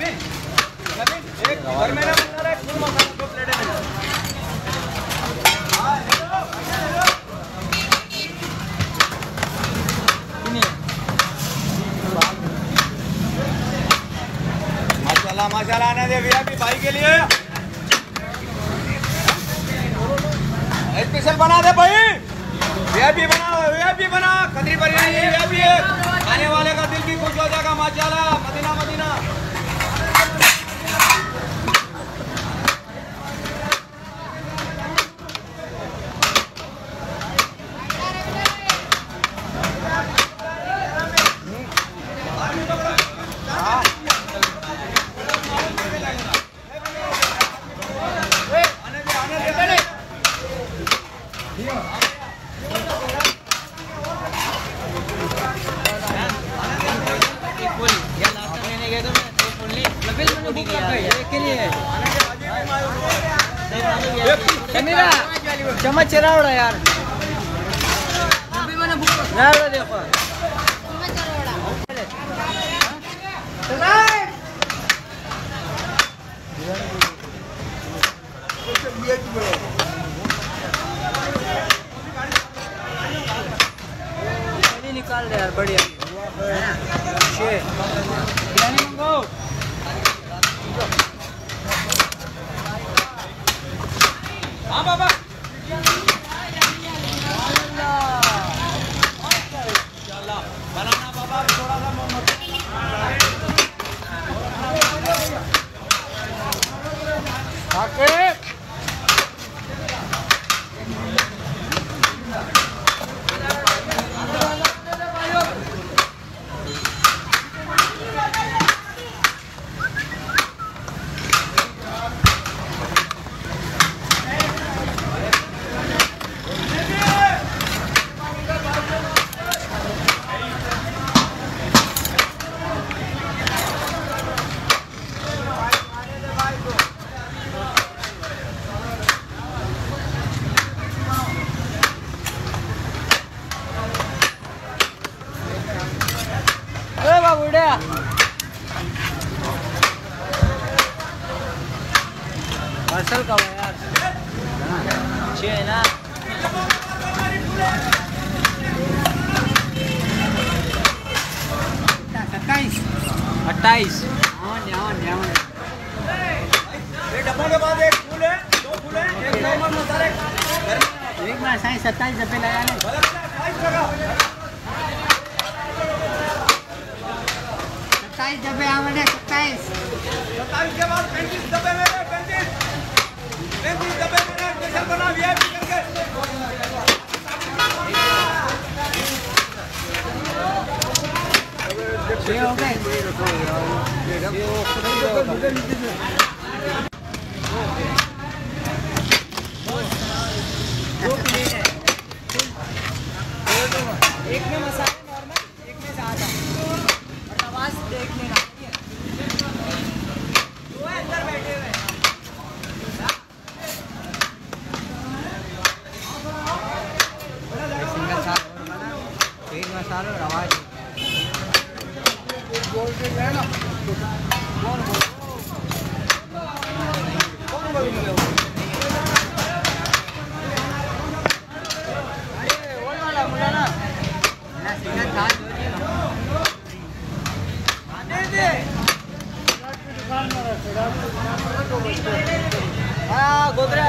एक घर में ना बना रहा है फुल मसाला 2 प्लेटें मिला। माशाल्लाह माशाल्लाह आने दे वीआईपी भाई के लिए स्पेशल बना दे भाई। वीआईपी बना खतरी बिरयानी वीआईपी है। खाने वाले का दिल भी खुश हो जाएगा। माशाल्लाह मदीना मदीना चम्मच चरावड़ा यार देखो निकाल रहे यार बढ़िया बिरयानी मंगाओ। हाँ बाबा बनाना बाबा थोड़ा सा मोहम्मद उड़े पार्सल का यार अच्छे है ना। 28 ये डब्बों के बाद एक फूल है 2 फूल है एक नॉर्मल मसाले एक में 27 डब्बे लगाने 27 डब्बे आने 27 के बाद 35 डब्बे में 35 डब्बे में स्पेशल बना वीआईपी करके ये हो गए एक में मसाले नॉर्मल एक में ज़्यादा और आवाज़ देख लेना वो है अंदर बैठे हुए सिंगल साथ और बना 1 मसाला और आवाज़ बोल के लेना कौन गोदरे